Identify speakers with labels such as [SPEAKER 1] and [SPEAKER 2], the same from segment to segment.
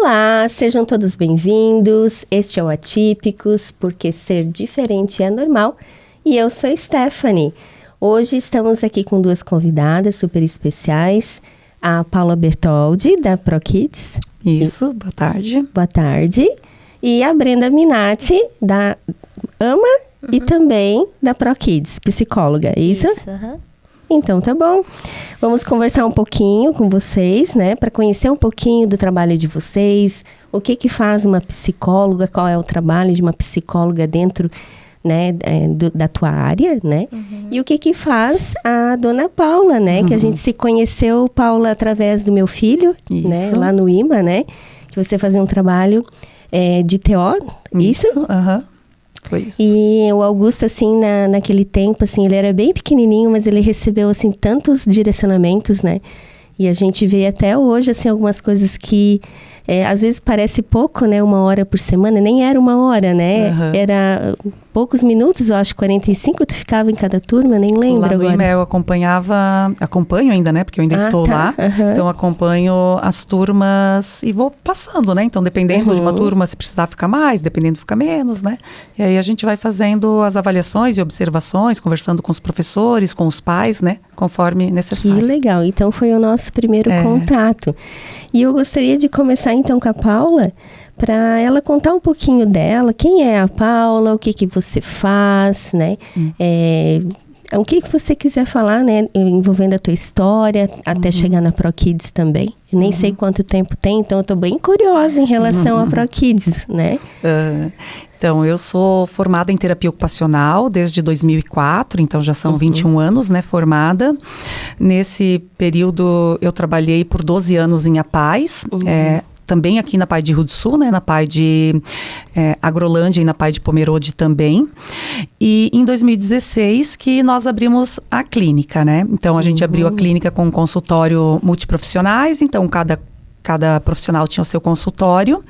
[SPEAKER 1] Olá, sejam todos bem-vindos. Este é o Atípicos, porque ser diferente é normal. E eu sou Stephanie. Hoje estamos aqui com duas convidadas super especiais. A Paula Bertoldi, da ProKids.
[SPEAKER 2] Isso, boa tarde.
[SPEAKER 1] Boa tarde. E a Brenda Minatti, da AMA e também da ProKids, psicóloga, é isso?
[SPEAKER 3] Isso,
[SPEAKER 1] Então, tá bom. Vamos conversar um pouquinho com vocês, né? Para conhecer um pouquinho do trabalho de vocês. O que faz uma psicóloga, qual é o trabalho de uma psicóloga dentro, né, da tua área, né? E o que faz a dona Paula, né? Que a gente se conheceu, Paula, através do meu filho, né? Lá no IMA, né? Que você fazia um trabalho de TO, isso?
[SPEAKER 2] Foi isso.
[SPEAKER 1] E o Augusto, assim, naquele tempo, assim, ele era bem pequenininho, mas ele recebeu, assim, tantos direcionamentos, né? E a gente vê até hoje, assim, algumas coisas que às vezes parece pouco, né? 1 hora por semana, nem era 1 hora, né? Era poucos minutos, eu acho, 45, tu ficava em cada turma, nem lembro
[SPEAKER 2] lá no
[SPEAKER 1] agora.
[SPEAKER 2] IMA eu acompanho ainda, né? Porque eu ainda estou lá. Então, acompanho as turmas e vou passando, né? Então, dependendo de uma turma, se precisar ficar mais, dependendo fica menos, né? E aí a gente vai fazendo as avaliações e observações, conversando com os professores, com os pais, né? Conforme necessário.
[SPEAKER 1] Que legal. Então, foi o nosso primeiro contato. E eu gostaria de começar, então, com a Paula, para ela contar um pouquinho dela, quem é a Paula, o que você faz, né? O que você quiser falar, né? Envolvendo a tua história, até chegar na ProKids também. Eu nem sei quanto tempo tem, então eu estou bem curiosa em relação à ProKids, né?
[SPEAKER 2] Então, eu sou formada em terapia ocupacional desde 2004, então já são 21 anos, né, formada. Nesse período, eu trabalhei por 12 anos em APAES, também aqui na PAI de Rio do Sul, né, na PAI de Agrolândia e na PAI de Pomerode também. E em 2016 que nós abrimos a clínica, né? Então, a gente abriu a clínica com um consultório multiprofissionais, então cada profissional tinha o seu consultório.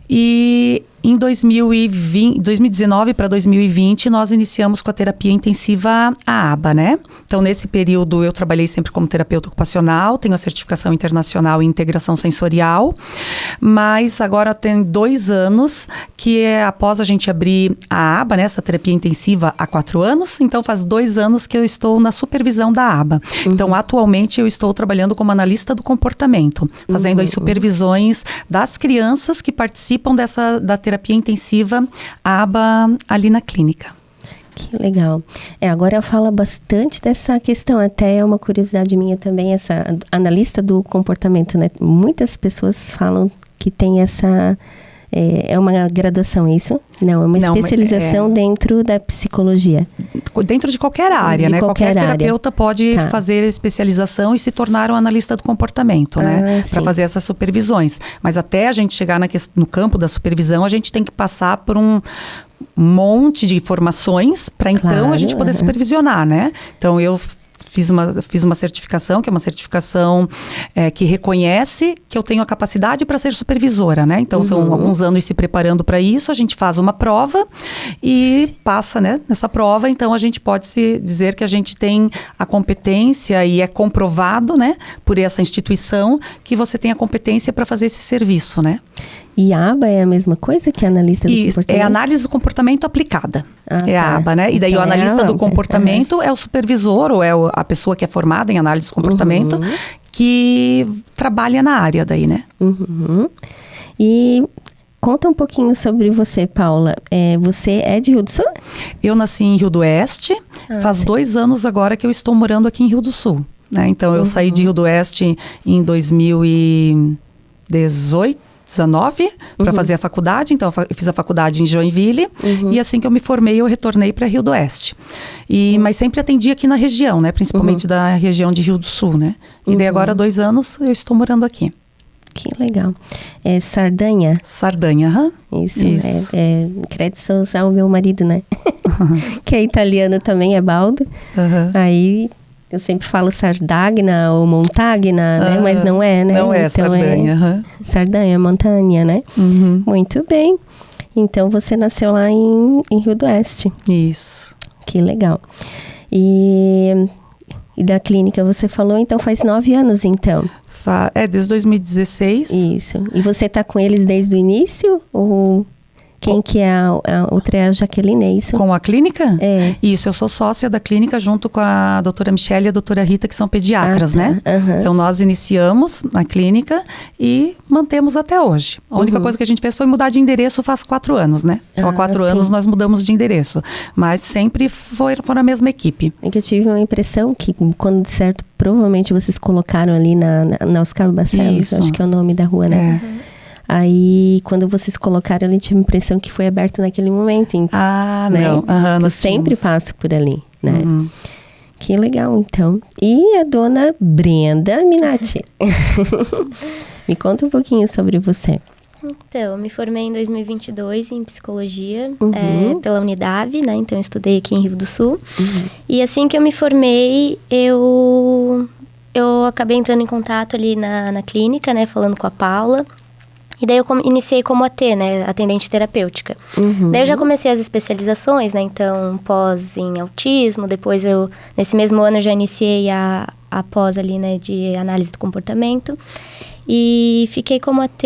[SPEAKER 2] E em 2019 para 2020, nós iniciamos com a terapia intensiva ABA, né? Então, nesse período, eu trabalhei sempre como terapeuta ocupacional, tenho a certificação internacional em integração sensorial, mas agora tem 2 anos que após a gente abrir a ABA, né, essa terapia intensiva há 4 anos, então faz 2 anos que eu estou na supervisão da ABA. Então, atualmente, eu estou trabalhando como analista do comportamento, fazendo as supervisões das crianças que participam da terapia intensiva ABA ali na clínica.
[SPEAKER 1] Que legal. Agora fala bastante dessa questão, até é uma curiosidade minha também, essa analista do comportamento, né? Muitas pessoas falam que tem essa... É uma graduação, é isso? Não, é uma especialização dentro da psicologia.
[SPEAKER 2] Dentro de qualquer área, né? Qualquer terapeuta pode fazer especialização e se tornar um analista do comportamento, né? Para fazer essas supervisões. Mas até a gente chegar no campo da supervisão, a gente tem que passar por um monte de informações para então a gente poder supervisionar, né? Então, eu fiz uma certificação, que é uma certificação que reconhece que eu tenho a capacidade para ser supervisora, né? Então, são alguns anos se preparando para isso, a gente faz uma prova e passa, né, nessa prova, então a gente pode se dizer que a gente tem a competência e é comprovado, né, por essa instituição que você tem a competência para fazer esse serviço, né?
[SPEAKER 1] E a ABA é a mesma coisa que a analista do comportamento?
[SPEAKER 2] É análise do comportamento aplicada. A ABA, né? E daí o analista do comportamento é o supervisor ou é a pessoa que é formada em análise do comportamento que trabalha na área daí, né?
[SPEAKER 1] E conta um pouquinho sobre você, Paula. Você é de Rio do Sul?
[SPEAKER 2] Eu nasci em Rio do Oeste. Faz 2 anos agora que eu estou morando aqui em Rio do Sul, né? Então, eu saí de Rio do Oeste em 2018. 19 para fazer a faculdade, então eu fiz a faculdade em Joinville e assim que eu me formei eu retornei para Rio do Oeste, mas sempre atendi aqui na região, né, principalmente da região de Rio do Sul, né, e daí agora há 2 anos eu estou morando aqui.
[SPEAKER 1] Que legal. É Sardanha?
[SPEAKER 2] Sardanha,
[SPEAKER 1] Isso. Créditos ao meu marido, né, que é italiano também, é Baldo, aí... Eu sempre falo Sardagna ou Montagna, né? Mas não é, né?
[SPEAKER 2] Não é
[SPEAKER 1] então
[SPEAKER 2] Sardanha.
[SPEAKER 1] Sardanha, montanha, né? Muito bem. Então, você nasceu lá em Rio do Oeste.
[SPEAKER 2] Isso.
[SPEAKER 1] Que legal. E da clínica você falou, então faz 9 anos, então.
[SPEAKER 2] Desde 2016.
[SPEAKER 1] Isso. E você tá com eles desde o início? Ou quem que é a outra é a Jaqueline, é isso?
[SPEAKER 2] Com a clínica?
[SPEAKER 1] É.
[SPEAKER 2] Isso, eu sou sócia da clínica junto com a doutora Michele e a doutora Rita, que são pediatras, né? Então, nós iniciamos na clínica e mantemos até hoje. A única coisa que a gente fez foi mudar de endereço faz 4 anos, né? Então, há 4 anos nós mudamos de endereço. Mas sempre foram a mesma equipe.
[SPEAKER 1] É que eu tive uma impressão que, quando certo, provavelmente vocês colocaram ali na Oscar Barcelos, acho que é o nome da rua, né? Aí, quando vocês colocaram, eu tive a impressão que foi aberto naquele momento. Né?
[SPEAKER 2] Não.
[SPEAKER 1] Eu sempre passo por ali, né? Que legal, então. E a dona Brenda Minati. Me conta um pouquinho sobre você.
[SPEAKER 3] Então, eu me formei em 2022 em psicologia pela Unidade, né? Então, eu estudei aqui em Rio do Sul. E assim que eu me formei, eu acabei entrando em contato ali na clínica, né? Falando com a Paula. E daí eu iniciei como AT, né, atendente terapêutica. Daí eu já comecei as especializações, né, então pós em autismo, depois nesse mesmo ano eu já iniciei a pós ali, né, de análise do comportamento. E fiquei como AT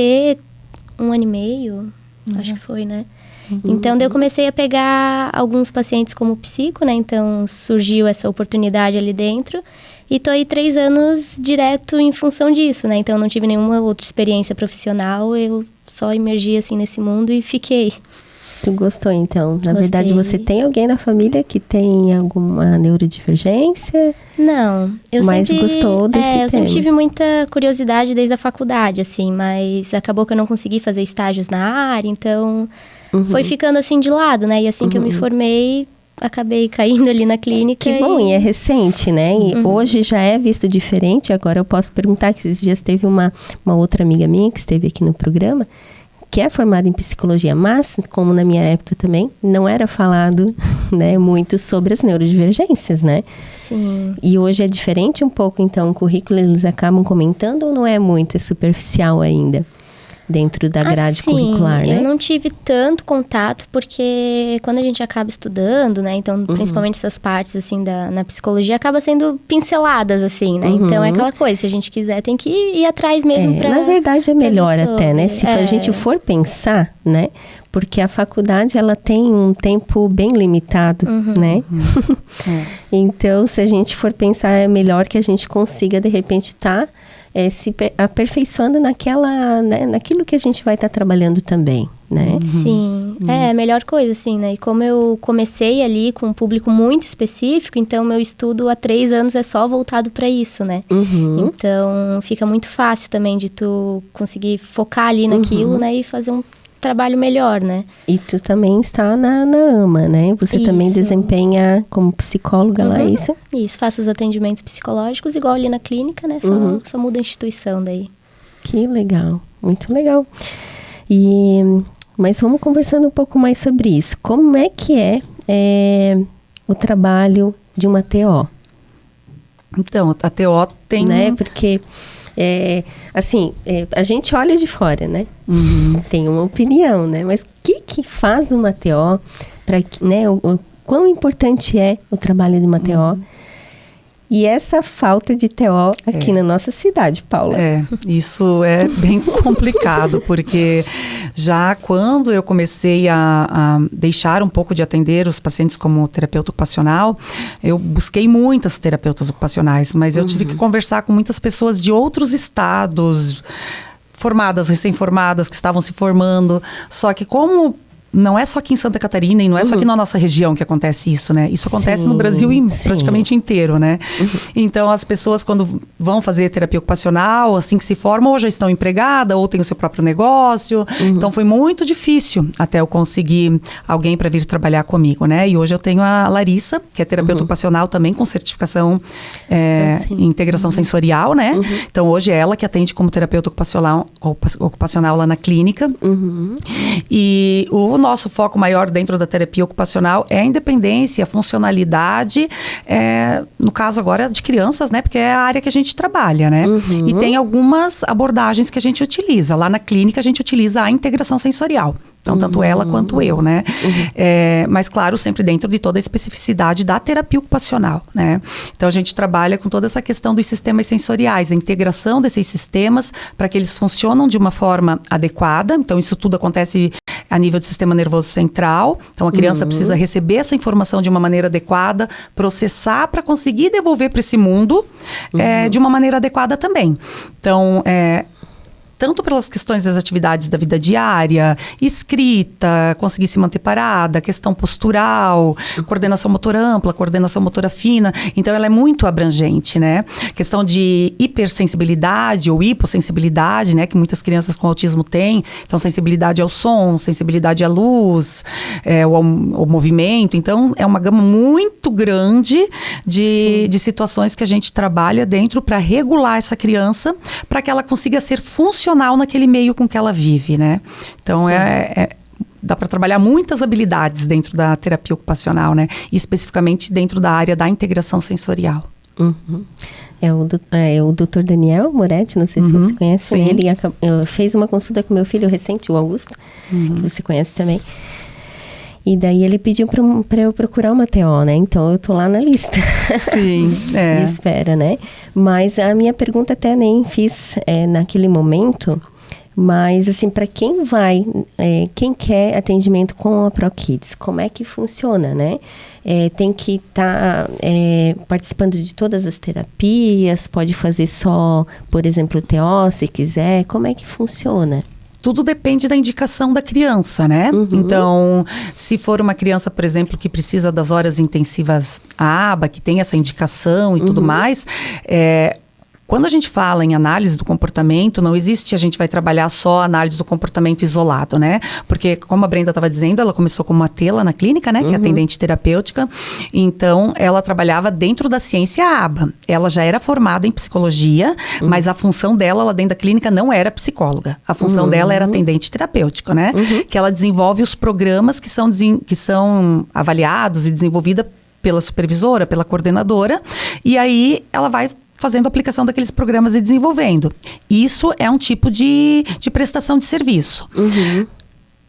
[SPEAKER 3] 1 ano e meio, acho que foi, né. Então, daí eu comecei a pegar alguns pacientes como psico, né, então surgiu essa oportunidade ali dentro. E tô aí 3 anos direto em função disso, né? Então, não tive nenhuma outra experiência profissional. Eu só emergi, assim, nesse mundo e fiquei.
[SPEAKER 1] Tu gostou, então? Na
[SPEAKER 3] Gostei.
[SPEAKER 1] verdade, você tem alguém na família que tem alguma neurodivergência?
[SPEAKER 3] Não.
[SPEAKER 1] Mas gostou desse tema?
[SPEAKER 3] Eu sempre tive muita curiosidade desde a faculdade, assim. Mas acabou que eu não consegui fazer estágios na área. Então, foi ficando, assim, de lado, né? E assim que eu me formei, acabei caindo ali na clínica.
[SPEAKER 1] Que bom, e é recente, né? E hoje já é visto diferente. Agora eu posso perguntar que esses dias teve uma outra amiga minha que esteve aqui no programa, que é formada em psicologia, mas, como na minha época também, não era falado, né, muito sobre as neurodivergências, né?
[SPEAKER 3] Sim.
[SPEAKER 1] E hoje é diferente um pouco, então, o currículo eles acabam comentando ou não é muito, é superficial ainda? Dentro da grade curricular, né?
[SPEAKER 3] Eu não tive tanto contato, porque quando a gente acaba estudando, né? Então, principalmente essas partes, assim, na psicologia, acaba sendo pinceladas, assim, né? Então, é aquela coisa, se a gente quiser, tem que ir atrás mesmo pra...
[SPEAKER 1] Na verdade, é melhor até, né? Se a gente for pensar, né? Porque a faculdade, ela tem um tempo bem limitado, né? Então, se a gente for pensar, é melhor que a gente consiga, de repente, se aperfeiçoando naquilo que a gente vai estar trabalhando também, né?
[SPEAKER 3] Sim, é a melhor coisa, assim, né? E como eu comecei ali com um público muito específico, então meu estudo há 3 anos é só voltado para isso, né? Então, fica muito fácil também de tu conseguir focar ali naquilo, né? E fazer um trabalho melhor, né?
[SPEAKER 1] E tu também está na AMA, né? Você também desempenha como psicóloga lá, é isso?
[SPEAKER 3] Isso, faço os atendimentos psicológicos igual ali na clínica, né? Só muda a instituição daí.
[SPEAKER 1] Que legal, muito legal. Mas vamos conversando um pouco mais sobre isso. Como é que é o trabalho de uma TO?
[SPEAKER 2] Então, a TO tem...
[SPEAKER 1] Né? Porque... a gente olha de fora, né? Tem uma opinião, né? Mas o que faz uma TO? Né? O quão importante é o trabalho de uma TO? E essa falta de TO aqui na nossa cidade, Paula.
[SPEAKER 2] Isso é bem complicado, porque já quando eu comecei a deixar um pouco de atender os pacientes como terapeuta ocupacional, eu busquei muitas terapeutas ocupacionais, mas eu tive que conversar com muitas pessoas de outros estados, formadas, recém-formadas, que estavam se formando, só que como... Não é só aqui em Santa Catarina e não é só aqui na nossa região que acontece isso, né? Isso acontece no Brasil praticamente inteiro, né? Então, as pessoas quando vão fazer terapia ocupacional, assim que se formam, ou já estão empregadas, ou têm o seu próprio negócio. Então, foi muito difícil até eu conseguir alguém para vir trabalhar comigo, né? E hoje eu tenho a Larissa, que é terapeuta ocupacional também, com certificação em integração sensorial, né? Então, hoje é ela que atende como terapeuta ocupacional lá na clínica. E o nosso foco maior dentro da terapia ocupacional é a independência, a funcionalidade, no caso agora de crianças, né? Porque é a área que a gente trabalha, né? E tem algumas abordagens que a gente utiliza. Lá na clínica a gente utiliza a integração sensorial. Então, tanto ela quanto eu, né? Mas, claro, sempre dentro de toda a especificidade da terapia ocupacional, né? Então, a gente trabalha com toda essa questão dos sistemas sensoriais, a integração desses sistemas para que eles funcionam de uma forma adequada. Então, isso tudo acontece a nível do sistema nervoso central. Então, a criança precisa receber essa informação de uma maneira adequada, processar para conseguir devolver para esse mundo de uma maneira adequada também. Então, tanto pelas questões das atividades da vida diária, escrita, conseguir se manter parada, questão postural, coordenação motora ampla, coordenação motora fina. Então, ela é muito abrangente, né? Questão de hipersensibilidade ou hipossensibilidade, né? Que muitas crianças com autismo têm. Então, sensibilidade ao som, sensibilidade à luz, ao movimento. Então, é uma gama muito grande de situações que a gente trabalha dentro para regular essa criança, para que ela consiga ser funcional naquele meio com que ela vive, né? Então, dá para trabalhar muitas habilidades dentro da terapia ocupacional, né? E especificamente dentro da área da integração sensorial.
[SPEAKER 1] É o Dr. Daniel Moretti, não sei se você conhece ele. Ele fez uma consulta com meu filho recente, o Augusto, que você conhece também. E daí ele pediu para eu procurar uma TO, né? Então, eu tô lá na lista.
[SPEAKER 2] Sim,
[SPEAKER 1] de espera, né? Mas a minha pergunta até nem fiz naquele momento. Mas, assim, para quem quem quer atendimento com a ProKids, como é que funciona, né? Tem que estar participando de todas as terapias? Pode fazer só, por exemplo, TO, se quiser? Como é que funciona?
[SPEAKER 2] Tudo depende da indicação da criança, né? Então, se for uma criança, por exemplo, que precisa das horas intensivas ABA, que tem essa indicação e tudo mais, quando a gente fala em análise do comportamento, não existe a gente vai trabalhar só análise do comportamento isolado, né? Porque, como a Brenda estava dizendo, ela começou como uma tela na clínica, né? Que é atendente terapêutica. Então, ela trabalhava dentro da ciência ABA. Ela já era formada em psicologia, mas a função dela lá dentro da clínica não era psicóloga. A função dela era atendente terapêutica, né? Que ela desenvolve os programas que são avaliados e desenvolvida pela supervisora, pela coordenadora. E aí, ela vai fazendo a aplicação daqueles programas e desenvolvendo. Isso é um tipo de prestação de serviço.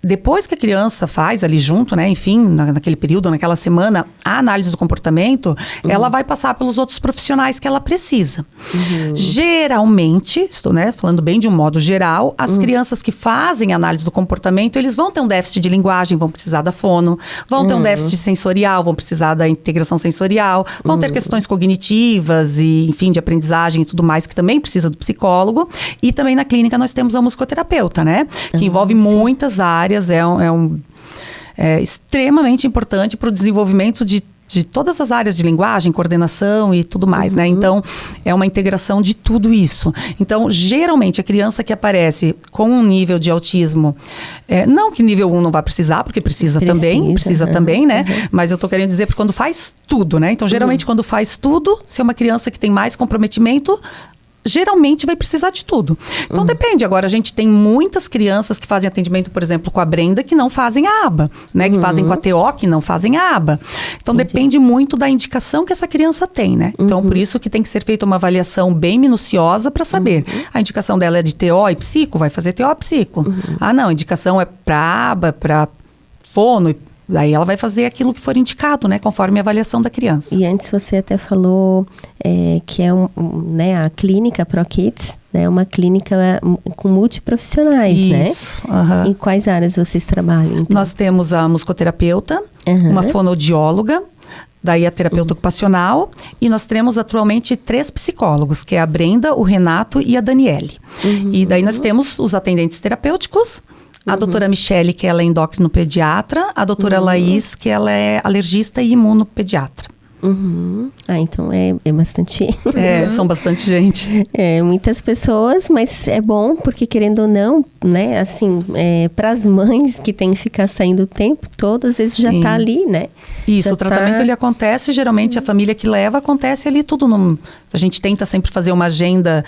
[SPEAKER 2] Depois que a criança faz ali junto, né, enfim, naquele período, naquela semana, a análise do comportamento, ela vai passar pelos outros profissionais que ela precisa. Geralmente, estou, né, falando bem de um modo geral, as crianças que fazem análise do comportamento, eles vão ter um déficit de linguagem, vão precisar da fono, vão ter um déficit sensorial, vão precisar da integração sensorial, vão ter questões cognitivas e, enfim, de aprendizagem e tudo mais, que também precisa do psicólogo. E também na clínica nós temos a musicoterapeuta, né, que envolve muitas áreas. É extremamente importante para o desenvolvimento de todas as áreas de linguagem, coordenação e tudo mais, né? Então, é uma integração de tudo isso. Então, geralmente, a criança que aparece com um nível de autismo, não que nível 1 não vai precisar, porque precisa também, né? Mas eu tô querendo dizer, porque quando faz tudo, né? Então, geralmente, quando faz tudo, se é uma criança que tem mais comprometimento, geralmente vai precisar de tudo. Então, depende. Agora, a gente tem muitas crianças que fazem atendimento, por exemplo, com a Brenda, que não fazem a aba, né? Que fazem com a TO, que não fazem a aba. Então, depende muito da indicação que essa criança tem, né? Então, por isso que tem que ser feita uma avaliação bem minuciosa para saber. A indicação dela é de TO e psico, vai fazer TO e psico. Ah, não, a indicação é para aba, para fono, daí ela vai fazer aquilo que for indicado, né? Conforme a avaliação da criança.
[SPEAKER 1] E antes você até falou que é né, a clínica ProKids, né? Uma clínica com multiprofissionais,
[SPEAKER 2] isso,
[SPEAKER 1] né? Em quais áreas vocês trabalham? Então?
[SPEAKER 2] Nós temos a musicoterapeuta, uma fonoaudióloga, daí a terapeuta ocupacional, e nós temos atualmente 3 psicólogos, que é a Brenda, o Renato e a Daniele. E daí nós temos os atendentes terapêuticos, a doutora Michele, que ela é endócrino-pediatra, a doutora Laís, que ela é alergista e imunopediatra.
[SPEAKER 1] Ah, então é bastante...
[SPEAKER 2] São bastante gente.
[SPEAKER 1] Muitas pessoas, mas é bom, porque querendo ou não, né, assim, para as mães que têm que ficar saindo o tempo todo, às vezes já tá ali, né?
[SPEAKER 2] Isso, já o tratamento ele acontece, geralmente a família que leva, acontece ali tudo. A gente tenta sempre fazer uma agenda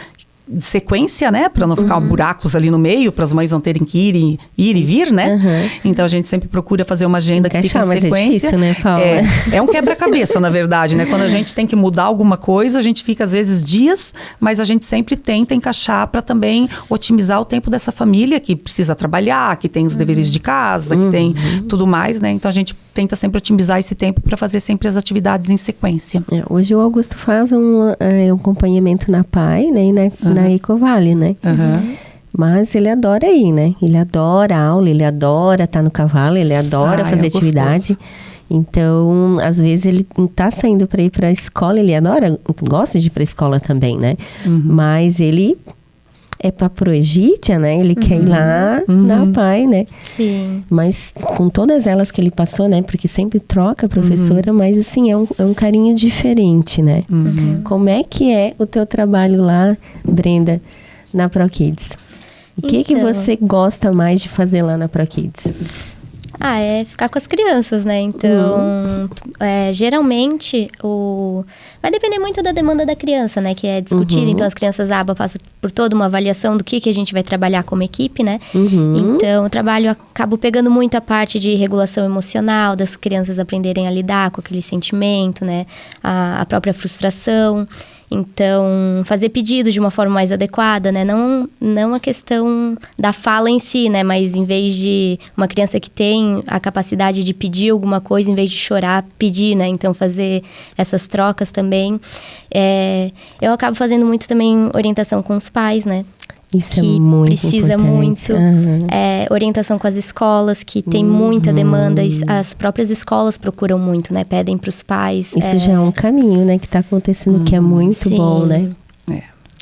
[SPEAKER 2] sequência, né? Para não ficar buracos ali no meio, para as mães não terem que ir e vir, né? Então a gente sempre procura fazer uma agenda que fica em sequência.
[SPEAKER 1] Mas é difícil, né, Paula?
[SPEAKER 2] É um quebra-cabeça, na verdade, né? Quando a gente tem que mudar alguma coisa, a gente fica às vezes dias, mas a gente sempre tenta encaixar para também otimizar o tempo dessa família que precisa trabalhar, que tem os deveres de casa, que tem tudo mais, né? Então a gente tenta sempre otimizar esse tempo para fazer sempre as atividades em sequência.
[SPEAKER 1] Hoje o Augusto faz um acompanhamento na PAI, né? Na Ecovale, né? Mas ele adora ir, né? Ele adora a aula, ele adora estar no cavalo, ele adora fazer atividade. Então, às vezes ele tá saindo para ir para a escola, ele adora, gosta de ir para a escola também, né? Mas ele é para Proegídia, né? Ele quer ir lá na PAI, né?
[SPEAKER 3] Sim.
[SPEAKER 1] Mas com todas elas que ele passou, né? Porque sempre troca a professora, mas assim, é um carinho diferente, né? Como é que é o teu trabalho lá, Brenda, na ProKids? O que você gosta mais de fazer lá na ProKids?
[SPEAKER 3] É ficar com as crianças, né? Então, geralmente, vai depender muito da demanda da criança, né? Que é discutida. Então, as crianças ABA passam por toda uma avaliação do que a gente vai trabalhar como equipe, né? Então, o trabalho acaba pegando muito a parte de regulação emocional, das crianças aprenderem a lidar com aquele sentimento, né? A própria frustração. Então, fazer pedidos de uma forma mais adequada, né? Não a questão da fala em si, né? Mas em vez de uma criança que tem a capacidade de pedir alguma coisa, em vez de chorar, pedir, né? Então, fazer essas trocas também. Eu acabo fazendo muito também orientação com os pais, né?
[SPEAKER 1] Isso
[SPEAKER 3] que
[SPEAKER 1] é muito
[SPEAKER 3] precisa
[SPEAKER 1] importante.
[SPEAKER 3] muito. Orientação com as escolas, que tem muita demanda. As próprias escolas procuram muito, né? Pedem para os pais.
[SPEAKER 1] Isso já é um caminho, né? Que está acontecendo, que é muito bom, né?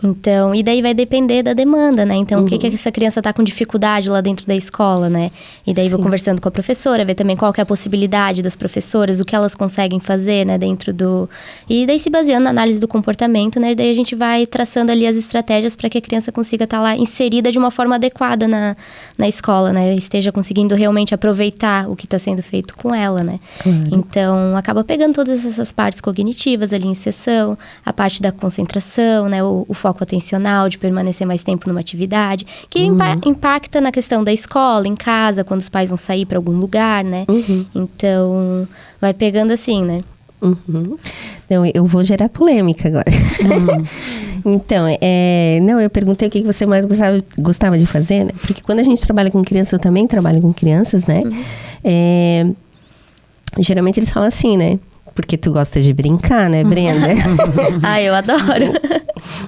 [SPEAKER 3] Então, e daí vai depender da demanda, né? Então, o que essa criança tá com dificuldade lá dentro da escola, né? E daí vou conversando com a professora, ver também qual que é a possibilidade das professoras, o que elas conseguem fazer, né? Dentro do... E daí se baseando na análise do comportamento, né? E daí a gente vai traçando ali as estratégias para que a criança consiga estar lá inserida de uma forma adequada na escola, né? Esteja conseguindo realmente aproveitar o que está sendo feito com ela, né? Então, acaba pegando todas essas partes cognitivas ali em sessão, a parte da concentração, né? O foco atencional, de permanecer mais tempo numa atividade, que impacta na questão da escola, em casa, quando os pais vão sair para algum lugar, né? Então, vai pegando assim, né?
[SPEAKER 1] Então, eu vou gerar polêmica agora. Então, eu perguntei o que você mais gostava de fazer, né? Porque quando a gente trabalha com crianças, eu também trabalho com crianças, né? Geralmente eles falam assim, né? Porque tu gosta de brincar, né, Brenda?
[SPEAKER 3] Eu adoro.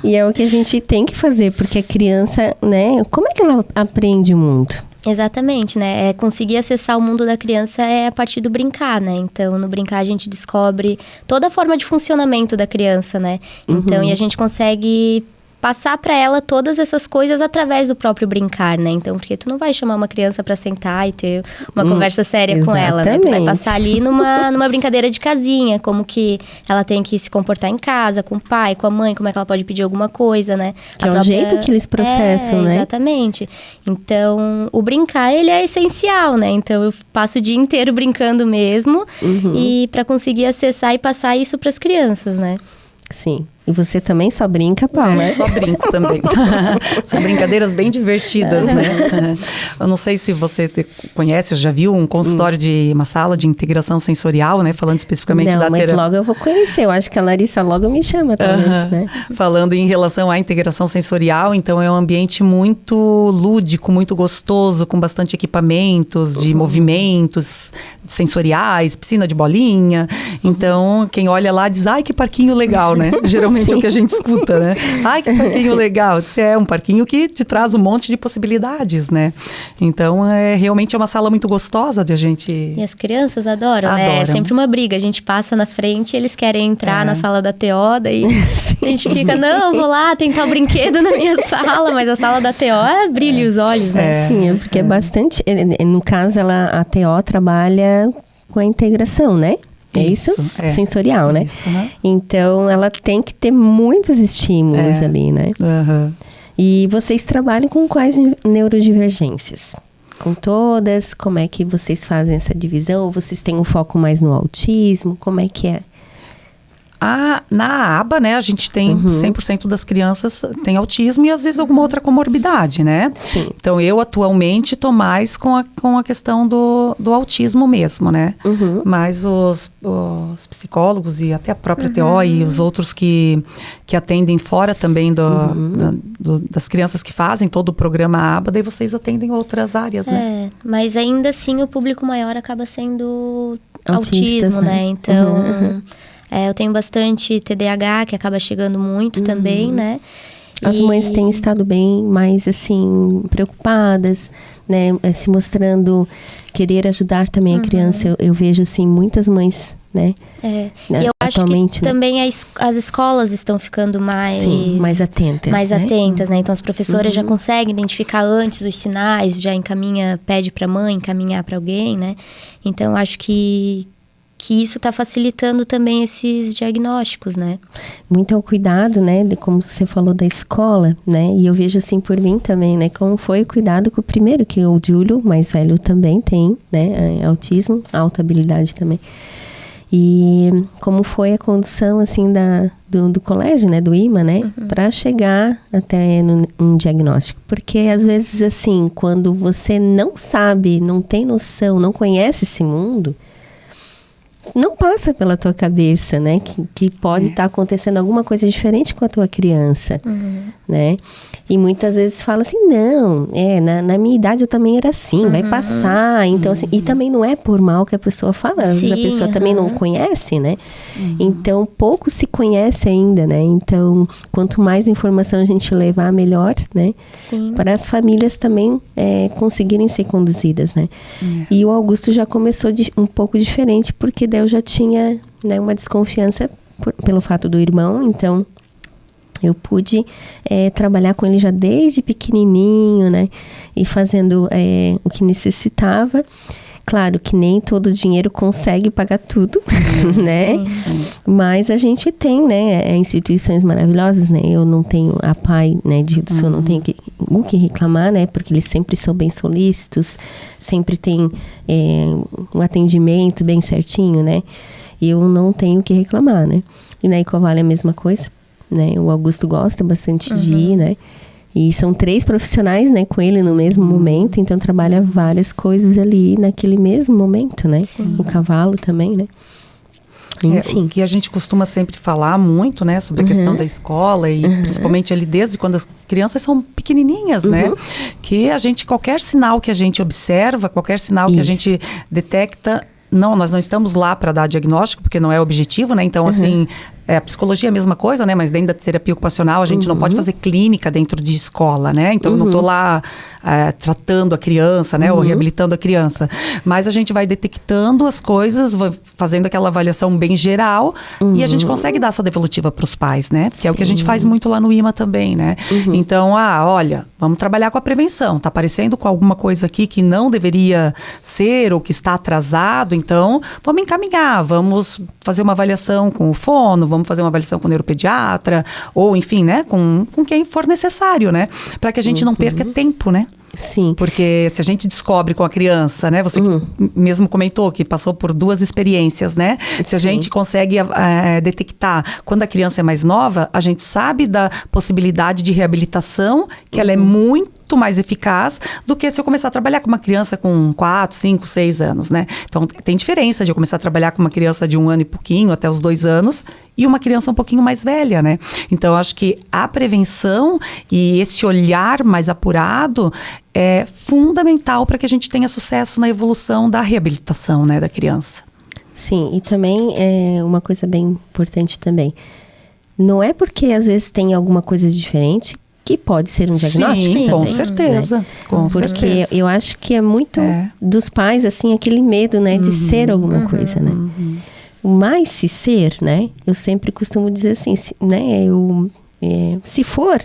[SPEAKER 1] E é o que a gente tem que fazer, porque a criança, né? Como é que ela aprende o mundo?
[SPEAKER 3] Exatamente, né? Conseguir acessar o mundo da criança a partir do brincar, né? Então, no brincar a gente descobre toda a forma de funcionamento da criança, né? Então, e a gente consegue passar para ela todas essas coisas através do próprio brincar, né? Então, porque tu não vai chamar uma criança para sentar e ter uma conversa séria com ela, né? Tu vai passar ali numa brincadeira de casinha, como que ela tem que se comportar em casa, com o pai, com a mãe, como é que ela pode pedir alguma coisa, né?
[SPEAKER 1] Que é o jeito que eles processam, né?
[SPEAKER 3] Exatamente. Então, o brincar, ele é essencial, né? Então, eu passo o dia inteiro brincando mesmo, e para conseguir acessar e passar isso para as crianças, né?
[SPEAKER 1] Sim. E você também só brinca, Paula?
[SPEAKER 2] Só brinco também. São brincadeiras bem divertidas, né? Eu não sei se você conhece, já viu um consultório de uma sala de integração sensorial, né? Falando especificamente da terapia.
[SPEAKER 1] Não, mas logo eu vou conhecer. Eu acho que a Larissa logo me chama, talvez, né?
[SPEAKER 2] Falando em relação à integração sensorial, então é um ambiente muito lúdico, muito gostoso, com bastante equipamentos de movimentos sensoriais, piscina de bolinha. Então, quem olha lá diz, ai, que parquinho legal, né? Geralmente é o que a gente escuta, né? Ai, que parquinho legal. Isso é um parquinho que te traz um monte de possibilidades, né? Então, realmente é uma sala muito gostosa de a gente...
[SPEAKER 3] E as crianças adoram, né? É sempre uma briga. A gente passa na frente, eles querem entrar na sala da TO, daí a gente fica, não, vou lá tentar o brinquedo na minha sala, mas a sala da TO brilha os olhos, né?
[SPEAKER 1] Sim, porque é bastante... No caso, a TO trabalha com a integração, né? É isso? Sensorial, né?
[SPEAKER 2] Isso, né?
[SPEAKER 1] Então, ela tem que ter muitos estímulos ali, né? E vocês trabalham com quais neurodivergências? Com todas? Como é que vocês fazem essa divisão? Ou vocês têm um foco mais no autismo? Como é que é?
[SPEAKER 2] Na aba, né, a gente tem 100% das crianças tem autismo e às vezes alguma outra comorbidade, né?
[SPEAKER 1] Sim.
[SPEAKER 2] Então, eu atualmente estou mais com a questão do autismo mesmo, né? Mas os psicólogos e até a própria TO e os outros que atendem fora também das crianças que fazem todo o programa aba, daí vocês atendem outras áreas, né?
[SPEAKER 3] Mas ainda assim o público maior acaba sendo
[SPEAKER 1] Autistas,
[SPEAKER 3] autismo, né? Então, eu tenho bastante TDAH, que acaba chegando muito também, né?
[SPEAKER 1] As mães têm estado bem mais, assim, preocupadas, né? Se mostrando querer ajudar também a criança. Eu vejo, assim, muitas mães, né?
[SPEAKER 3] E eu acho que também as escolas estão ficando mais
[SPEAKER 1] atentas.
[SPEAKER 3] Mais
[SPEAKER 1] né?
[SPEAKER 3] atentas, né? Então, as professoras já conseguem identificar antes os sinais, já pede para a mãe encaminhar para alguém, né? Então, eu acho que isso está facilitando também esses diagnósticos, né? Muito ao cuidado, né? Como você falou da escola, né? E eu vejo assim por mim também, né? Como foi o cuidado com o primeiro, que o Júlio, mais velho, também tem, né? Autismo, alta habilidade também. E como foi a condução, assim, do colégio, né? Do IMA, né? Para chegar até um diagnóstico. Porque, às vezes, assim, quando você não sabe, não tem noção, não conhece esse mundo, não passa pela tua cabeça, né? Que pode estar acontecendo alguma coisa diferente com a tua criança, né? E muitas vezes fala assim, não, na minha idade eu também era assim, vai passar. Então, assim, e também não é por mal que a pessoa fala, às vezes a pessoa também não conhece, né? Então, pouco se conhece ainda, né? Então, quanto mais informação a gente levar, melhor, né? Sim. Para as famílias também conseguirem ser conduzidas, né? E o Augusto já começou um pouco diferente, porque daí eu já tinha, né, uma desconfiança pelo fato do irmão, então eu pude trabalhar com ele já desde pequenininho, né, e fazendo o que necessitava. Claro que nem todo o dinheiro consegue pagar tudo, né? Mas a gente tem, né, instituições maravilhosas, né? Eu não tenho a PAI, né, de Rio do Sul, não tenho o que reclamar, né? Porque eles sempre são bem solícitos, sempre tem um atendimento bem certinho, né? E eu não tenho o que reclamar, né? E na Ecovale é a mesma coisa, né? O Augusto gosta bastante de ir, né? E são 3 profissionais, né, com ele no mesmo momento, então trabalha várias coisas ali naquele mesmo momento, né? Sim. O cavalo também, né? Enfim.
[SPEAKER 2] O que a gente costuma sempre falar muito, né, sobre a questão da escola e principalmente ali desde quando as crianças são pequenininhas, né? Que qualquer sinal que a gente observa, qualquer sinal que a gente detecta, nós não estamos lá para dar diagnóstico, porque não é o objetivo, né? Então, assim, a psicologia é a mesma coisa, né? Mas dentro da terapia ocupacional, a gente não pode fazer clínica dentro de escola, né? Então, eu não estou lá tratando a criança, né? Ou reabilitando a criança. Mas a gente vai detectando as coisas, vai fazendo aquela avaliação bem geral e a gente consegue dar essa devolutiva para os pais, né? Que é o que a gente faz muito lá no IMA também, né? Então, olha, vamos trabalhar com a prevenção. Tá aparecendo com alguma coisa aqui que não deveria ser ou que está atrasado, então vamos encaminhar, vamos fazer uma avaliação com o fono, vamos fazer uma avaliação com o neuropediatra, ou enfim, né, com quem for necessário, né, para que a gente não perca tempo, né?
[SPEAKER 1] Sim.
[SPEAKER 2] Porque se a gente descobre com a criança, né, você mesmo comentou que passou por 2 experiências, né? Se a gente consegue detectar quando a criança é mais nova, a gente sabe da possibilidade de reabilitação, que ela é muito mais eficaz do que se eu começar a trabalhar com uma criança com 4, 5, 6 anos, né? Então, tem diferença de eu começar a trabalhar com uma criança de 1 ano e pouquinho, até os 2 anos, e uma criança um pouquinho mais velha, né? Então, acho que a prevenção e esse olhar mais apurado é fundamental para que a gente tenha sucesso na evolução da reabilitação, né, da criança.
[SPEAKER 1] Sim, e também é uma coisa bem importante também. Não é porque às vezes tem alguma coisa diferente que pode ser um diagnóstico.
[SPEAKER 2] Sim,
[SPEAKER 1] também,
[SPEAKER 2] com certeza.
[SPEAKER 1] Né?
[SPEAKER 2] Com
[SPEAKER 1] porque
[SPEAKER 2] certeza.
[SPEAKER 1] Eu acho que é muito dos pais, assim, aquele medo, né, de ser alguma coisa, né? Mas se ser, né, eu sempre costumo dizer assim, né, se for,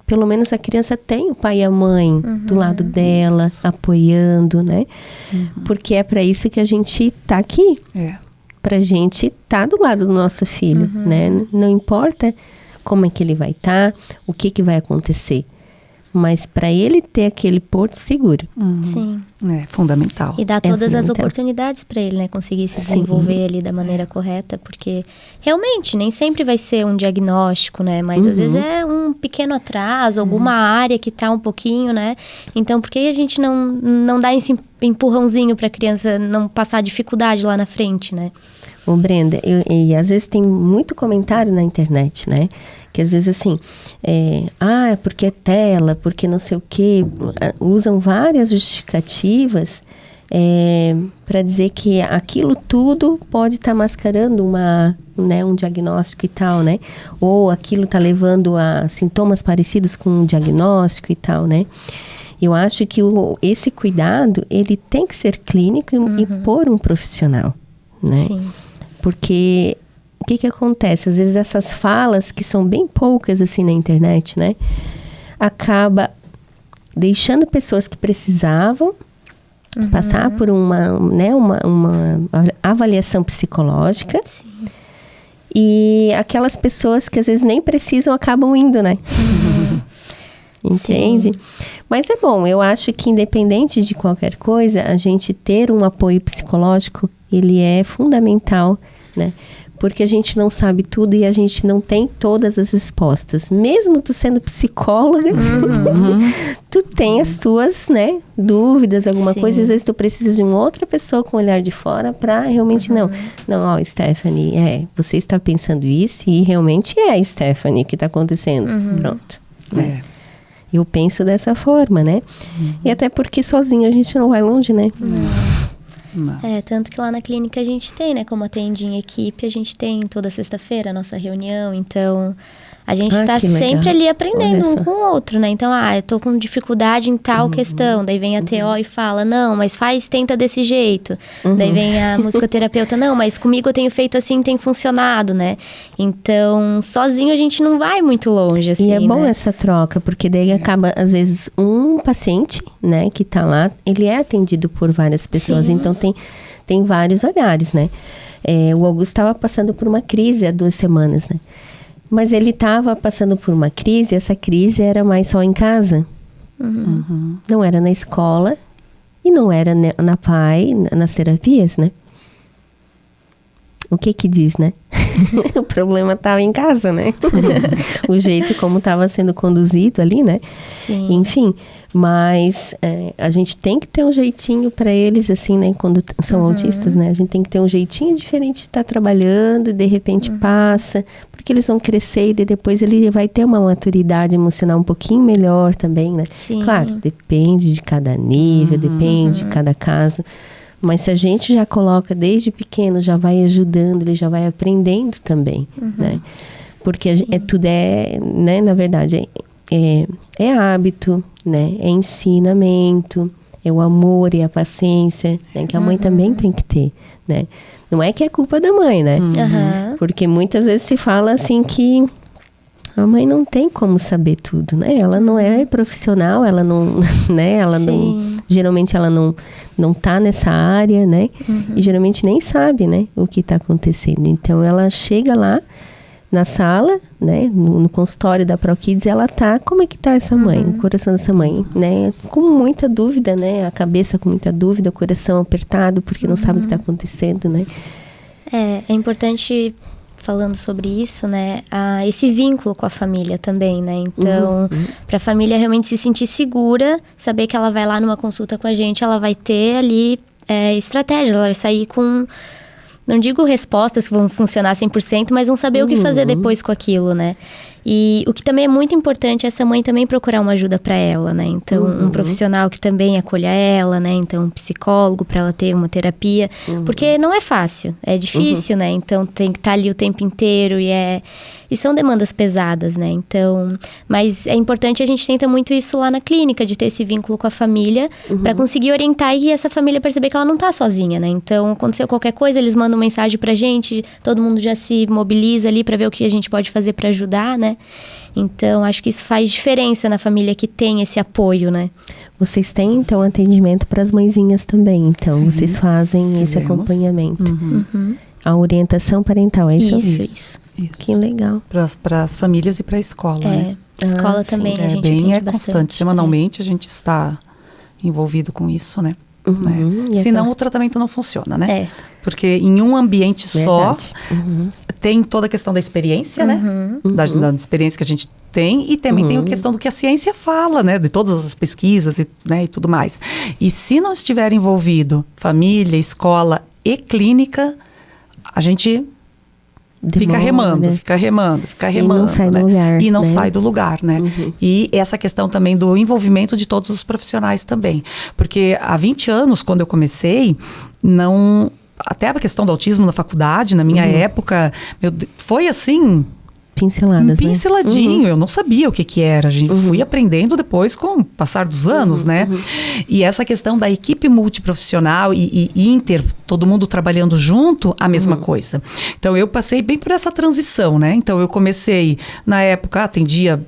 [SPEAKER 1] pelo menos a criança tem o pai e a mãe do lado dela, apoiando, né? Porque é para isso que a gente tá aqui. Pra gente tá do lado do nosso filho, né? Não importa como é que ele vai estar, o que vai acontecer. mas para ele ter aquele porto seguro.
[SPEAKER 3] Sim.
[SPEAKER 2] É fundamental.
[SPEAKER 3] E dar todas as oportunidades para ele, né? Conseguir se desenvolver ali da maneira correta, porque realmente nem sempre vai ser um diagnóstico, né? Mas às vezes é um pequeno atraso, alguma área que tá um pouquinho, né? Então, por que a gente não dá esse empurrãozinho para a criança não passar dificuldade lá na frente, né?
[SPEAKER 1] Ô Brenda, e às vezes tem muito comentário na internet, né? Que às vezes assim, porque é tela, porque não sei o quê. Usam várias justificativas para dizer que aquilo tudo pode estar mascarando um diagnóstico e tal, né? Ou aquilo está levando a sintomas parecidos com um diagnóstico e tal, né? Eu acho que esse cuidado, ele tem que ser clínico e por um profissional, né?
[SPEAKER 3] Sim.
[SPEAKER 1] Porque o que acontece? Às vezes essas falas, que são bem poucas assim na internet, né? Acaba deixando pessoas que precisavam passar por uma avaliação psicológica.
[SPEAKER 3] Sim.
[SPEAKER 1] E aquelas pessoas que às vezes nem precisam acabam indo, né? Entende? Sim. Mas é bom, eu acho que independente de qualquer coisa, a gente ter um apoio psicológico, ele é fundamental, né? Porque a gente não sabe tudo e a gente não tem todas as respostas. Mesmo tu sendo psicóloga, tu tem as tuas, né, dúvidas, alguma
[SPEAKER 3] Sim.
[SPEAKER 1] coisa. Às vezes tu precisa de uma outra pessoa com o olhar de fora para realmente, não, Stephanie, você está pensando isso e realmente é, Stephanie, o que está acontecendo. Pronto. Eu penso dessa forma, né? E até porque sozinho a gente não vai longe, né?
[SPEAKER 2] Não.
[SPEAKER 3] Tanto que lá na clínica a gente tem, né? Como atende em equipe, a gente tem toda sexta-feira a nossa reunião. Então, a gente tá sempre ali aprendendo um com o outro, né? Então, eu tô com dificuldade em tal questão. Daí vem a TO e fala, não, mas tenta desse jeito. Daí vem a musicoterapeuta, não, mas comigo eu tenho feito assim, tem funcionado, né? Então, sozinho a gente não vai muito longe, assim,
[SPEAKER 1] e é bom,
[SPEAKER 3] né?
[SPEAKER 1] essa troca, porque daí acaba, às vezes, um paciente, né, que tá lá, ele é atendido por várias pessoas. Sim. Então, tem vários olhares, né? O Augusto estava passando por uma crise há 2 semanas, né? Mas ele estava passando por uma crise, essa crise era mais só em casa. Não era na escola e não era na PAI, nas terapias, né? O que diz, né? O problema estava em casa, né? O jeito como estava sendo conduzido ali, né?
[SPEAKER 3] Sim.
[SPEAKER 1] Enfim, mas a gente tem que ter um jeitinho para eles, assim, né? Quando são autistas, né? A gente tem que ter um jeitinho diferente de estar trabalhando e de repente passa, porque eles vão crescer e depois ele vai ter uma maturidade emocional um pouquinho melhor também, né?
[SPEAKER 3] Sim.
[SPEAKER 1] Claro, depende de cada nível, depende de cada caso. Mas se a gente já coloca desde pequeno, já vai ajudando, ele já vai aprendendo também, né? Porque tudo né, na verdade, é hábito, né? É ensinamento, é o amor e a paciência, né? Que a mãe também tem que ter, né? Não é que é culpa da mãe, né? Porque muitas vezes se fala assim que a mãe não tem como saber tudo, né? Ela não é profissional, ela não, né? Ela não, geralmente ela não tá nessa área, né? E geralmente nem sabe, né? O que tá acontecendo. Então, ela chega lá na sala, né? No consultório da ProKids, ela tá... Como é que tá essa mãe? O coração dessa mãe, né? Com muita dúvida, né? A cabeça com muita dúvida, o coração apertado, porque não sabe o que tá acontecendo, né?
[SPEAKER 3] É importante... Falando sobre isso, né, esse vínculo com a família também, né, então, para a família realmente se sentir segura, saber que ela vai lá numa consulta com a gente, ela vai ter ali estratégia, ela vai sair com, não digo respostas que vão funcionar 100%, mas vão saber o que fazer depois com aquilo, né. E o que também é muito importante é essa mãe também procurar uma ajuda para ela, né? Então, um profissional que também acolha ela, né? Então, um psicólogo para ela ter uma terapia. Porque não é fácil, é difícil, né? Então, tem que estar ali o tempo inteiro e são demandas pesadas, né? Então, mas é importante, a gente tenta muito isso lá na clínica, de ter esse vínculo com a família, para conseguir orientar e essa família perceber que ela não tá sozinha, né? Então, aconteceu qualquer coisa, eles mandam mensagem pra gente, todo mundo já se mobiliza ali para ver o que a gente pode fazer para ajudar, né? Então, acho que isso faz diferença na família que tem esse apoio, né?
[SPEAKER 1] Vocês têm, então, atendimento para as mãezinhas também, então? Sim, vocês fazem esse acompanhamento. A orientação parental, é isso?
[SPEAKER 3] Isso.
[SPEAKER 1] Que legal.
[SPEAKER 2] Para as famílias e para a escola, né?
[SPEAKER 3] Escola também, a gente atende
[SPEAKER 2] constante.
[SPEAKER 3] bastante.
[SPEAKER 2] Semanalmente a gente está envolvido com isso, né? Senão o tratamento não funciona, né? Porque em um ambiente só tem toda a questão da experiência, né? Da experiência que a gente tem, e também tem a questão do que a ciência fala, né? De todas as pesquisas e tudo mais. E se não estiver envolvido família, escola e clínica, a gente fica remando. E não sai do lugar. E não sai do lugar, né? E essa questão também do envolvimento de todos os profissionais também. Porque há 20 anos, quando eu comecei, até a questão do autismo na faculdade, na minha época, foi assim... Pinceladinho, eu não sabia o que era. A gente fui aprendendo depois com o passar dos anos, né? E essa questão da equipe multiprofissional e inter, todo mundo trabalhando junto, a mesma coisa. Então, eu passei bem por essa transição, né? Então, eu comecei, na época, atendia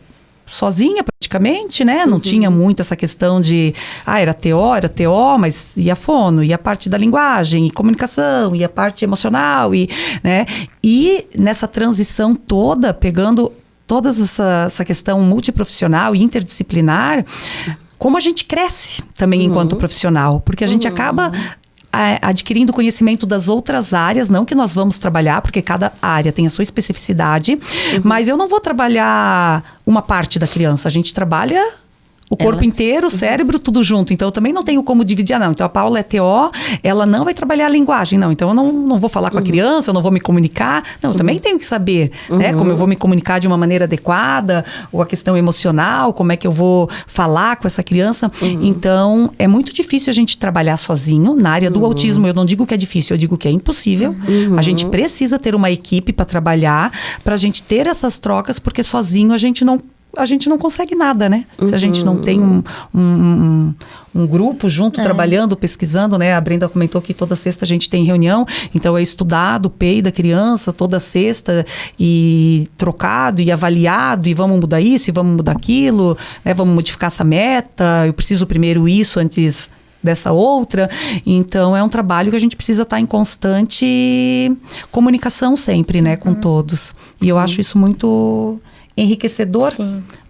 [SPEAKER 2] sozinha praticamente, né? Não tinha muito essa questão de, era TO, mas e a fono, e a parte da linguagem, e comunicação, e a parte emocional, né? E nessa transição toda, pegando toda essa questão multiprofissional e interdisciplinar, como a gente cresce também enquanto profissional, porque a gente acaba adquirindo conhecimento das outras áreas, não que nós vamos trabalhar, porque cada área tem a sua especificidade, mas eu não vou trabalhar uma parte da criança, a gente trabalha o corpo inteiro, o cérebro, tudo junto. Então, eu também não tenho como dividir, não. Então, a Paula é TO, ela não vai trabalhar a linguagem, não. Então, eu não vou falar com a criança, eu não vou me comunicar. Não, eu também tenho que saber, né? Como eu vou me comunicar de uma maneira adequada, ou a questão emocional, como é que eu vou falar com essa criança. Então, é muito difícil a gente trabalhar sozinho. Na área do autismo, eu não digo que é difícil, eu digo que é impossível. A gente precisa ter uma equipe para trabalhar, para a gente ter essas trocas, porque sozinho a gente não consegue nada, né? Se a gente não tem um grupo junto, trabalhando, pesquisando, né? A Brenda comentou que toda sexta a gente tem reunião, então é estudado o PEI da criança toda sexta, e trocado, e avaliado, e vamos mudar isso, e vamos mudar aquilo, né? Vamos modificar essa meta, eu preciso primeiro isso antes dessa outra. Então, é um trabalho que a gente precisa estar em constante comunicação sempre, né? Com todos. E eu acho isso muito enriquecedor,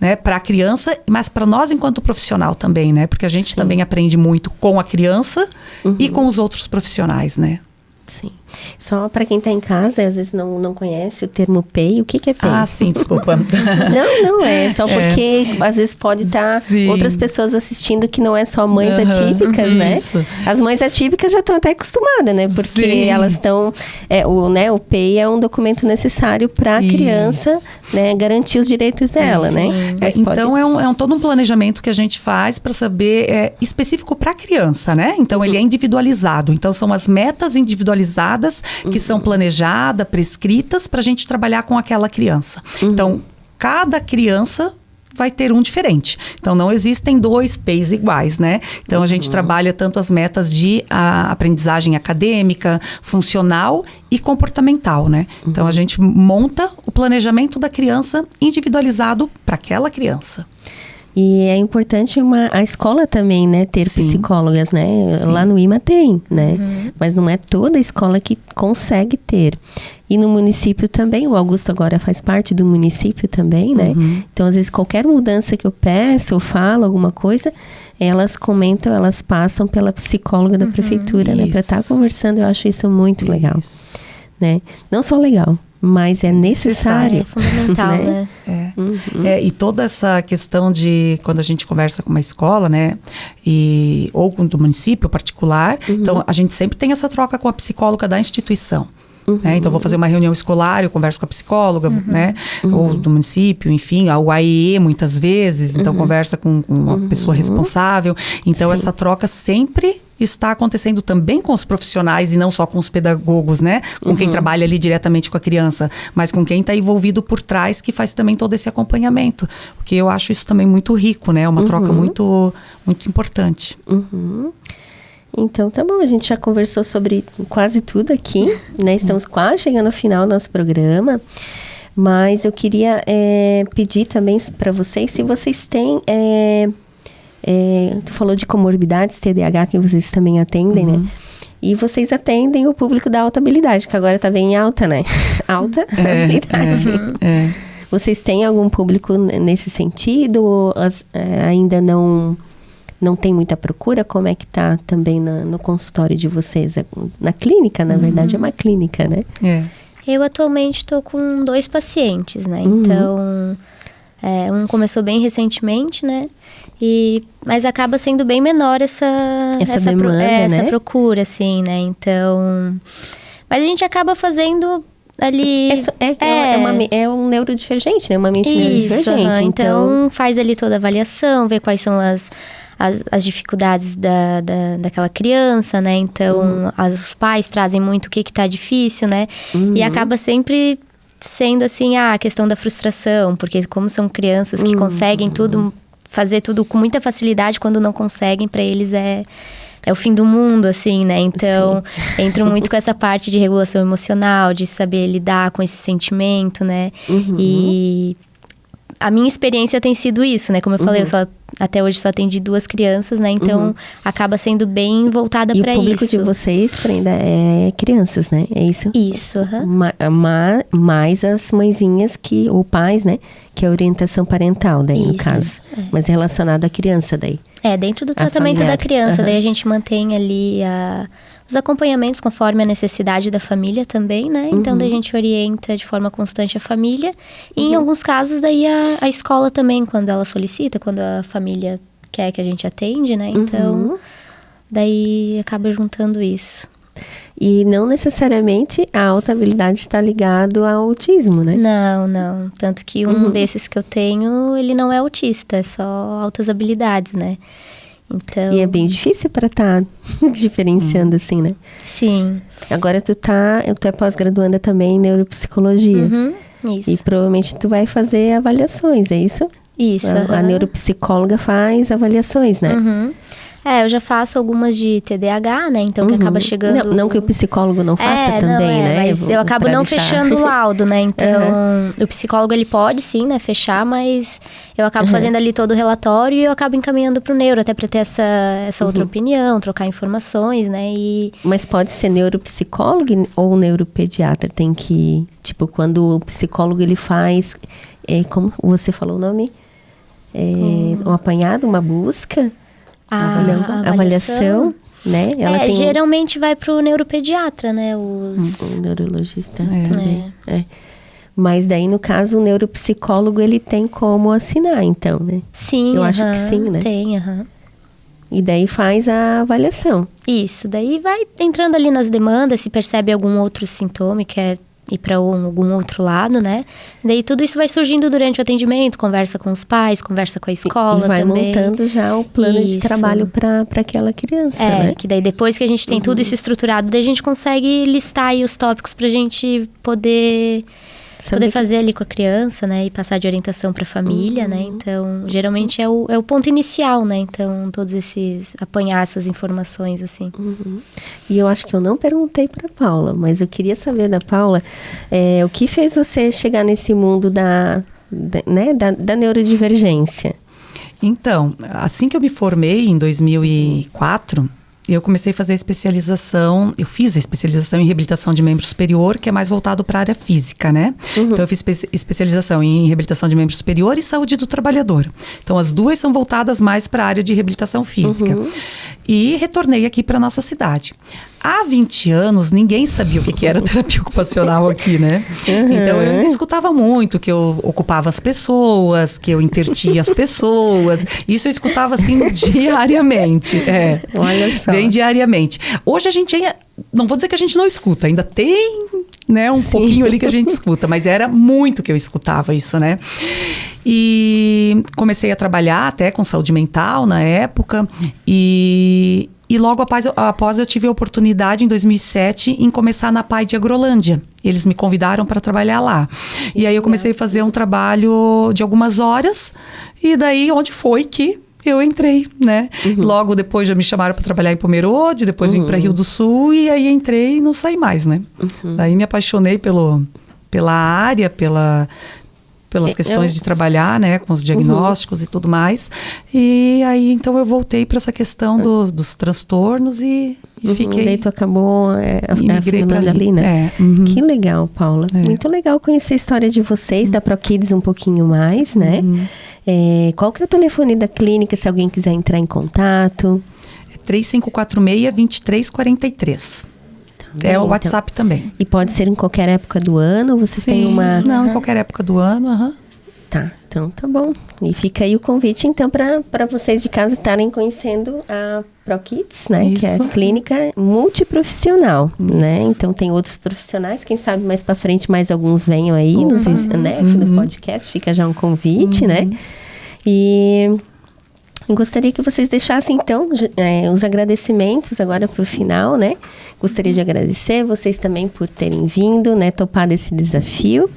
[SPEAKER 2] né, para a criança, mas para nós enquanto profissional também, né, porque a gente também aprende muito com a criança e com os outros profissionais, né.
[SPEAKER 1] Sim. Só para quem está em casa, às vezes não conhece o termo PEI, o que é PEI?
[SPEAKER 2] Ah, sim, desculpa.
[SPEAKER 1] Não é, só porque às vezes pode estar outras pessoas assistindo que não é só mães atípicas, né? As mães atípicas já estão até acostumadas, né? Porque elas estão, o PEI é um documento necessário para a criança, né, garantir os direitos dela, né?
[SPEAKER 2] Então, é todo um planejamento que a gente faz para saber, específico para a criança, né? Então, ele é individualizado. Então, são as metas individualizadas que são planejadas, prescritas, para a gente trabalhar com aquela criança. Então, cada criança vai ter um diferente. Então, não existem 2 PEIs iguais, né? Então, a gente trabalha tanto as metas de aprendizagem acadêmica, funcional e comportamental, né? Então, a gente monta o planejamento da criança individualizado para aquela criança.
[SPEAKER 1] E é importante a escola também, né, ter psicólogas, né? Lá no IMA tem, né? Mas não é toda a escola que consegue ter. E no município também, o Augusto agora faz parte do município também, né? Então, às vezes, qualquer mudança que eu peço ou falo alguma coisa, elas comentam, elas passam pela psicóloga da prefeitura, né? Para estar conversando, eu acho isso muito legal, né? Não só legal, mas é necessário.
[SPEAKER 3] É fundamental, né?
[SPEAKER 2] E toda essa questão de quando a gente conversa com uma escola, né? Ou do município particular, então a gente sempre tem essa troca com a psicóloga da instituição. Né? Então, vou fazer uma reunião escolar, eu converso com a psicóloga, né? Ou do município, enfim, a UAE muitas vezes, então conversa com uma pessoa responsável. Então, essa troca sempre está acontecendo também com os profissionais e não só com os pedagogos, né? Com quem trabalha ali diretamente com a criança, mas com quem está envolvido por trás, que faz também todo esse acompanhamento. Porque eu acho isso também muito rico, né? Uma troca muito, muito importante.
[SPEAKER 1] Então, tá bom, a gente já conversou sobre quase tudo aqui, né? Estamos quase chegando ao final do nosso programa, mas eu queria pedir também para vocês, se vocês têm... tu falou de comorbidades, TDAH, que vocês também atendem, né? E vocês atendem o público da alta habilidade, que agora tá bem alta, né? Alta habilidade. Vocês têm algum público nesse sentido? Ou ainda não tem muita procura? Como é que tá também no consultório de vocês? Na clínica, na verdade, é uma clínica, né?
[SPEAKER 3] Eu atualmente estou com 2 pacientes, né? Então, um começou bem recentemente, né? Mas acaba sendo bem menor essa
[SPEAKER 1] demanda, né?
[SPEAKER 3] Essa procura, assim, né? Então, mas a gente acaba fazendo ali...
[SPEAKER 1] É um neurodivergente, né? Uma mente neurodivergente.
[SPEAKER 3] Então, faz ali toda a avaliação, vê quais são as dificuldades daquela criança, né? Então, os pais trazem muito o que tá difícil, né? E acaba sempre sendo, assim, a questão da frustração. Porque como são crianças que conseguem fazer tudo com muita facilidade, quando não conseguem, para eles é o fim do mundo, assim, né? Então, entro muito com essa parte de regulação emocional, de saber lidar com esse sentimento, né? E a minha experiência tem sido isso, né? Como eu falei, até hoje só atendi 2 crianças, né? Então, acaba sendo bem voltada para isso.
[SPEAKER 1] E o público de vocês, Brenda, é crianças, né? É isso?
[SPEAKER 3] Isso,
[SPEAKER 1] mais as mãezinhas ou pais, né? Que é a orientação parental, daí, no caso. Mas relacionado à criança, daí.
[SPEAKER 3] Dentro do tratamento da criança. Daí a gente mantém ali os acompanhamentos conforme a necessidade da família também, né? Então, daí a gente orienta de forma constante a família. E em alguns casos, daí a escola também, quando ela solicita, quando a família quer que a gente atende, né? Então, daí acaba juntando isso.
[SPEAKER 1] E não necessariamente a alta habilidade está ligado ao autismo, né?
[SPEAKER 3] Não. Tanto que um desses que eu tenho, ele não é autista, é só altas habilidades, né? Então...
[SPEAKER 1] E é bem difícil para estar diferenciando assim, né?
[SPEAKER 3] Sim.
[SPEAKER 1] Agora tu é pós-graduanda também em neuropsicologia.
[SPEAKER 3] Isso.
[SPEAKER 1] E provavelmente tu vai fazer avaliações, é isso?
[SPEAKER 3] Isso.
[SPEAKER 1] A neuropsicóloga faz avaliações, né?
[SPEAKER 3] Eu já faço algumas de TDAH, né? Então, que acaba chegando...
[SPEAKER 1] Não que o psicólogo não faça também, né?
[SPEAKER 3] Mas eu acabo não fechando o laudo, né? Então, o psicólogo, ele pode, sim, né? Fechar, mas eu acabo fazendo ali todo o relatório e eu acabo encaminhando para o neuro, até para ter essa outra opinião, trocar informações, né?
[SPEAKER 1] Mas pode ser neuropsicólogo ou neuropediatra? Tem que... Tipo, quando o psicólogo, ele faz... como você falou o nome? Um apanhado, uma busca... A avaliação, né? Ela
[SPEAKER 3] geralmente vai pro neuropediatra, né?
[SPEAKER 1] O neurologista também. Mas daí, no caso, o neuropsicólogo, ele tem como assinar, então, né?
[SPEAKER 3] Sim,
[SPEAKER 1] eu acho que sim, né?
[SPEAKER 3] Tem,
[SPEAKER 1] E daí faz a avaliação.
[SPEAKER 3] Isso, daí vai entrando ali nas demandas, se percebe algum outro sintoma que é ir para algum outro lado, né? Daí tudo isso vai surgindo durante o atendimento, conversa com os pais, conversa com a escola também.
[SPEAKER 1] E vai montando já o plano de trabalho para aquela criança, né?
[SPEAKER 3] Que daí depois que a gente tem tudo isso estruturado, daí a gente consegue listar aí os tópicos pra gente poder fazer ali com a criança, né? E passar de orientação para a família, né? Então, geralmente é o ponto inicial, né? Então, todos apanhar essas informações, assim.
[SPEAKER 1] E eu acho que eu não perguntei para Paula, mas eu queria saber da Paula, o que fez você chegar nesse mundo da neurodivergência?
[SPEAKER 2] Então, assim que eu me formei, em 2004... eu comecei a fazer eu fiz a especialização em reabilitação de membro superior, que é mais voltado para a área física, né? Então, eu fiz especialização em reabilitação de membro superior e saúde do trabalhador. Então, as duas são voltadas mais para a área de reabilitação física. E retornei aqui para nossa cidade. Há 20 anos, ninguém sabia o que era terapia ocupacional aqui, né? Então, eu escutava muito que eu ocupava as pessoas, que eu intertia as pessoas. Isso eu escutava, assim, diariamente.
[SPEAKER 1] Olha só.
[SPEAKER 2] Bem diariamente. Hoje a gente não vou dizer que a gente não escuta, ainda tem, né, um pouquinho ali que a gente escuta, mas era muito que eu escutava isso, né? E comecei a trabalhar até com saúde mental na época e logo após eu tive a oportunidade, em 2007, em começar na PAI de Agrolândia. Eles me convidaram para trabalhar lá. E aí eu comecei a fazer um trabalho de algumas horas. E daí, onde foi que eu entrei, né? Logo depois já me chamaram para trabalhar em Pomerode, depois vim para Rio do Sul. E aí entrei e não saí mais, né? Daí me apaixonei pela área, pelas questões de trabalhar, né, com os diagnósticos e tudo mais. E aí, então, eu voltei para essa questão dos transtornos e fiquei...
[SPEAKER 1] Daí tu acabou
[SPEAKER 2] migrei para
[SPEAKER 1] ali, né? Que legal, Paula. Muito legal conhecer a história de vocês, da ProKids um pouquinho mais, né? Qual que é o telefone da clínica, se alguém quiser entrar em contato?
[SPEAKER 2] 3546-2343. É o WhatsApp também.
[SPEAKER 1] E pode ser em qualquer época do ano? Você tem uma...
[SPEAKER 2] Não, em qualquer época do ano,
[SPEAKER 1] Tá, então tá bom. E fica aí o convite, então, para vocês de casa estarem conhecendo a ProKids, né?
[SPEAKER 2] Isso.
[SPEAKER 1] Que é a clínica multiprofissional, né? Então tem outros profissionais, quem sabe mais para frente mais alguns venham aí no podcast, fica já um convite, né? E... eu gostaria que vocês deixassem, então, os agradecimentos agora para o final, né? Gostaria de agradecer vocês também por terem vindo, né? Topado esse desafio.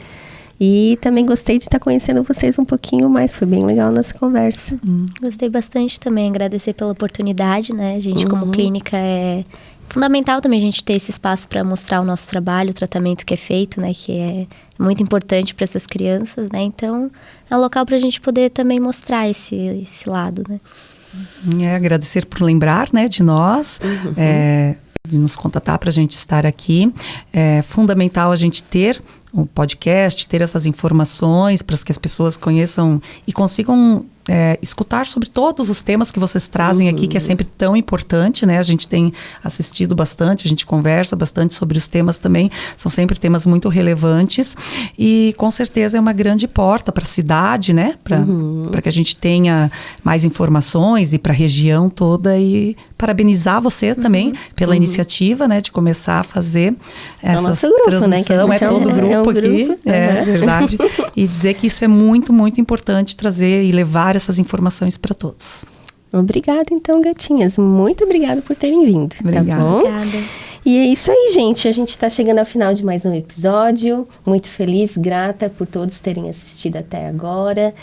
[SPEAKER 1] E também gostei de estar conhecendo vocês um pouquinho mais. Foi bem legal a nossa conversa.
[SPEAKER 3] Gostei bastante também. Agradecer pela oportunidade, né? A gente, como clínica, é fundamental também a gente ter esse espaço para mostrar o nosso trabalho, o tratamento que é feito, né? Que é muito importante para essas crianças, né? Então, é um local para a gente poder também mostrar esse lado, né?
[SPEAKER 2] Agradecer por lembrar, né, de nós, de nos contatar para a gente estar aqui. É fundamental a gente ter um podcast, ter essas informações para que as pessoas conheçam e consigam escutar sobre todos os temas que vocês trazem aqui, que é sempre tão importante, né? A gente tem assistido bastante, a gente conversa bastante sobre os temas também, são sempre temas muito relevantes e com certeza é uma grande porta para a cidade, né? Para que a gente tenha mais informações e para a região toda, e parabenizar você também pela iniciativa, né? De começar a fazer essa transmissão, né? Todo o grupo aqui, é verdade, e dizer que isso é muito, muito importante, trazer e levar essas informações para todos.
[SPEAKER 1] Obrigada, então, gatinhas. Muito obrigada por terem vindo.
[SPEAKER 2] Obrigada.
[SPEAKER 1] Tá bom?
[SPEAKER 3] Obrigada.
[SPEAKER 1] E é isso aí, gente. A gente está chegando ao final de mais um episódio. Muito feliz, grata por todos terem assistido até agora.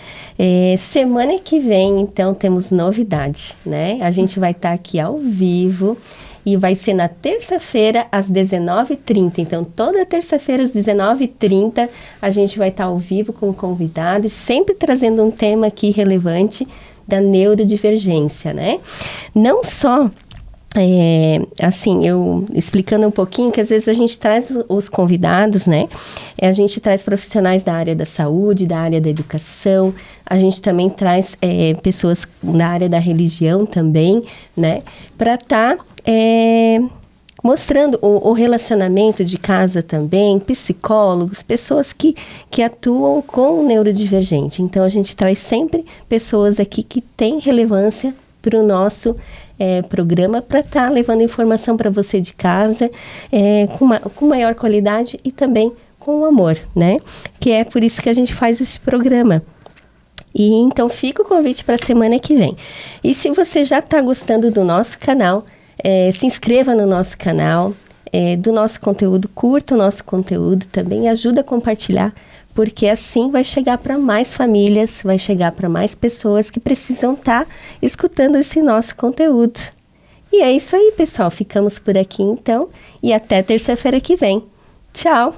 [SPEAKER 1] Semana que vem, então, temos novidade, né? A gente vai estar aqui ao vivo. E vai ser na terça-feira, às 19h30. Então, toda terça-feira, às 19h30, a gente vai estar ao vivo com convidados, sempre trazendo um tema aqui relevante da neurodivergência, né? Não só... assim, eu explicando um pouquinho, que às vezes a gente traz os convidados, né? A gente traz profissionais da área da saúde, da área da educação, a gente também traz pessoas da área da religião também, né? Para estar mostrando o relacionamento de casa também, psicólogos, pessoas que atuam com o neurodivergente. Então, a gente traz sempre pessoas aqui que têm relevância para o nosso programa, para estar levando informação para você de casa, com maior qualidade e também com amor, né? Que é por isso que a gente faz esse programa. E então fica o convite para a semana que vem. E se você já está gostando do nosso canal, se inscreva no nosso canal, do nosso conteúdo, curta o nosso conteúdo também, ajuda a compartilhar, porque assim vai chegar para mais famílias, vai chegar para mais pessoas que precisam estar escutando esse nosso conteúdo. E é isso aí, pessoal. Ficamos por aqui então e até terça-feira que vem. Tchau!